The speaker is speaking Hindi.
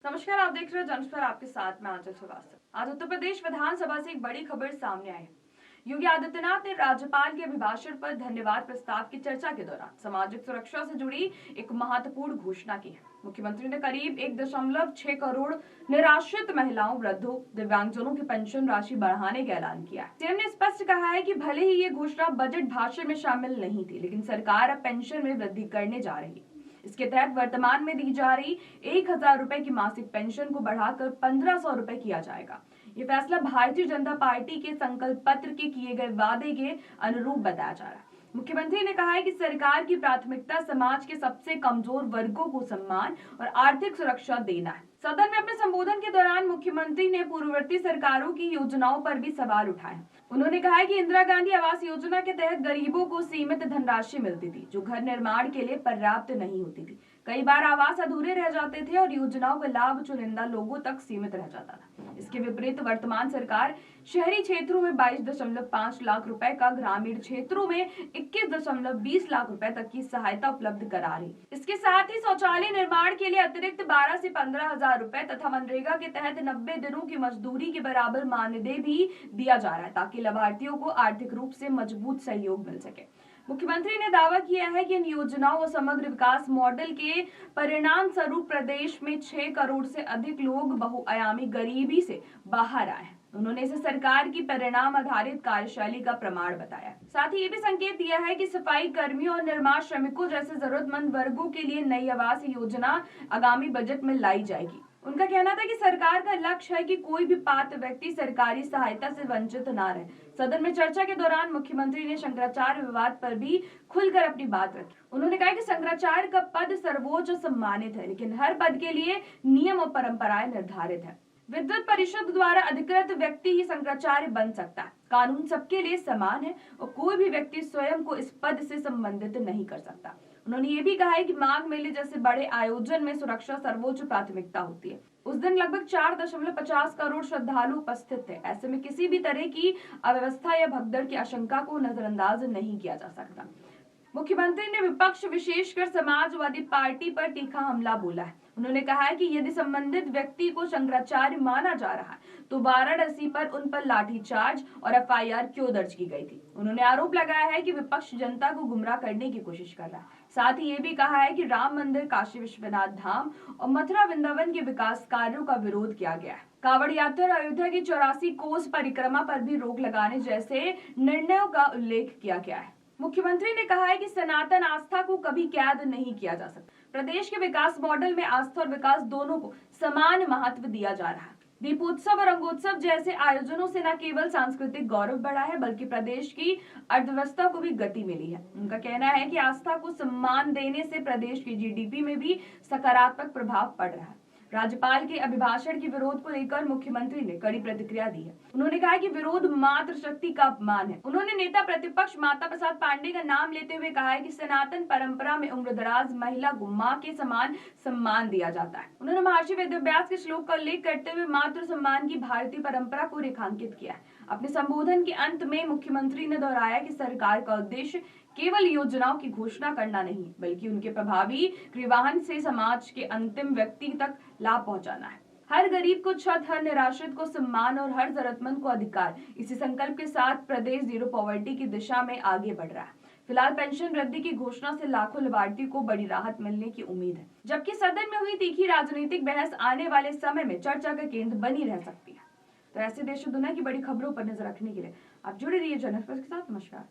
नमस्कार, आप देख रहे हो जनस्वर पर आपके साथ में आंचल श्रीवास्तव। आज उत्तर प्रदेश विधानसभा से एक बड़ी खबर सामने आई है। योगी आदित्यनाथ ने राज्यपाल के अभिभाषण पर धन्यवाद प्रस्ताव की चर्चा के दौरान सामाजिक सुरक्षा से जुड़ी एक महत्वपूर्ण घोषणा की है। मुख्यमंत्री ने करीब 1.6 करोड़ निराश्रित महिलाओं, वृद्धों, दिव्यांगजनों की पेंशन राशि बढ़ाने का ऐलान किया है। सीएम ने स्पष्ट कहा है कि भले ही ये घोषणा बजट भाषण में शामिल नहीं थी, लेकिन सरकार अब पेंशन में वृद्धि करने जा रही है। इसके तहत वर्तमान में दी जा रही 1,000 रुपए की मासिक पेंशन को बढ़ाकर 1,500 रुपए किया जाएगा। ये फैसला भारतीय जनता पार्टी के संकल्प पत्र के किए गए वादे के अनुरूप बताया जा रहा है। मुख्यमंत्री ने कहा है कि सरकार की प्राथमिकता समाज के सबसे कमजोर वर्गों को सम्मान और आर्थिक सुरक्षा देना है। सदन में अपने संबोधन के दौरान मुख्यमंत्री ने पूर्ववर्ती सरकारों की योजनाओं पर भी सवाल उठाए। उन्होंने कहा है कि इंदिरा गांधी आवास योजना के तहत गरीबों को सीमित धनराशि मिलती थी, जो घर निर्माण के लिए पर्याप्त नहीं होती थी। कई बार आवास अधूरे रह जाते थे और योजनाओं का लाभ चुनिंदा लोगों तक सीमित रह जाता था। इसके विपरीत वर्तमान सरकार शहरी क्षेत्रों में 22.5 लाख रुपए का, ग्रामीण क्षेत्रों में 21.20 लाख रुपए तक की सहायता उपलब्ध करा रही। इसके साथ ही शौचालय निर्माण के लिए अतिरिक्त 12 से 15,000 रुपए तथा मनरेगा के तहत 90 दिनों की मजदूरी के बराबर मानदेय भी दिया जा रहा है, ताकि लाभार्थियों को आर्थिक रूप से मजबूत सहयोग मिल सके। मुख्यमंत्री ने दावा किया है कि इन योजनाओं व समग्र विकास मॉडल के परिणाम स्वरूप प्रदेश में 6 करोड़ से अधिक लोग बहुआयामी गरीबी से बाहर आए हैं। उन्होंने इसे सरकार की परिणाम आधारित कार्यशैली का प्रमाण बताया। साथ ही ये भी संकेत दिया है कि सफाई कर्मियों और निर्माण श्रमिकों जैसे जरूरतमंद वर्गों के लिए नई आवास योजना आगामी बजट में लाई जाएगी। उनका कहना था कि सरकार का लक्ष्य है कि कोई भी पात्र व्यक्ति सरकारी सहायता से वंचित ना रहे। सदन में चर्चा के दौरान मुख्यमंत्री ने शंकराचार्य विवाद पर भी खुलकर अपनी बात रखी। उन्होंने कहा कि शंकराचार्य का पद सर्वोच्च सम्मानित है, लेकिन हर पद के लिए नियम और परंपराएं निर्धारित है। विद्युत परिषद द्वारा अधिकृत व्यक्ति ही शंकराचार्य बन सकता है। कानून सबके लिए समान है और कोई भी व्यक्ति स्वयं को इस पद से संबंधित नहीं कर सकता। उन्होंने ये भी कहा है कि माघ मेले जैसे बड़े आयोजन में सुरक्षा सर्वोच्च प्राथमिकता होती है। उस दिन लगभग 4.50 करोड़ श्रद्धालु उपस्थित थे। ऐसे में किसी भी तरह की अव्यवस्था या भगदड़ की आशंका को नजरअंदाज नहीं किया जा सकता। मुख्यमंत्री ने विपक्ष, विशेषकर समाजवादी पार्टी पर तीखा हमला बोला है। उन्होंने कहा है कि यदि संबंधित व्यक्ति को शंकराचार्य माना जा रहा है, तो वाराणसी पर उन पर लाठीचार्ज और एफआईआर क्यों दर्ज की गई थी। उन्होंने आरोप लगाया है कि विपक्ष जनता को गुमराह करने की कोशिश कर रहा है। साथ ही ये भी कहा है कि राम मंदिर, काशी विश्वनाथ धाम और मथुरा वृंदावन के विकास कार्यों का विरोध किया गया है। कांवड़ यात्रा और अयोध्या की 84 कोस परिक्रमा पर भी रोक लगाने जैसे निर्णयों का उल्लेख किया गया है। मुख्यमंत्री ने कहा है कि सनातन आस्था को कभी कैद नहीं किया जा सकता। प्रदेश के विकास मॉडल में आस्था और विकास दोनों को समान महत्व दिया जा रहा है। दीपोत्सव और रंगोत्सव जैसे आयोजनों से न केवल सांस्कृतिक गौरव बढ़ा है, बल्कि प्रदेश की अर्थव्यवस्था को भी गति मिली है। उनका कहना है कि आस्था को सम्मान देने से प्रदेश की जीडीपी में भी सकारात्मक प्रभाव पड़ रहा है। राज्यपाल के अभिभाषण के विरोध को लेकर मुख्यमंत्री ने कड़ी प्रतिक्रिया दी है। उन्होंने कहा कि विरोध मात्र शक्ति का अपमान है। उन्होंने नेता प्रतिपक्ष माता प्रसाद पांडे का नाम लेते हुए कहा है कि सनातन परंपरा में उम्रदराज महिला को मां के समान सम्मान दिया जाता है। उन्होंने महर्षि वेदव्यास के श्लोक का उल्लेख करते हुए मातृ सम्मान की भारतीय परंपरा को रेखांकित किया है। अपने संबोधन के अंत में मुख्यमंत्री ने दोहराया कि सरकार का उद्देश्य केवल योजनाओं की घोषणा करना नहीं, बल्कि उनके प्रभावी क्रियान्वयन से समाज के अंतिम व्यक्ति तक लाभ पहुंचाना है। हर गरीब को छत, हर निराश्रित को सम्मान और हर जरूरतमंद को अधिकार। इसी संकल्प के साथ प्रदेश जीरो पॉवर्टी की दिशा में आगे बढ़ रहा है। फिलहाल पेंशन वृद्धि की घोषणा से लाखों लाभार्थियों को बड़ी राहत मिलने की उम्मीद है, जबकि सदन में हुई तीखी राजनीतिक बहस आने वाले समय में चर्चा का केंद्र बनी रह सकती है। तो ऐसे देश और दुनिया की बड़ी खबरों पर नजर रखने के लिए आप जुड़े रहिए जनस्पर्श के साथ। नमस्कार।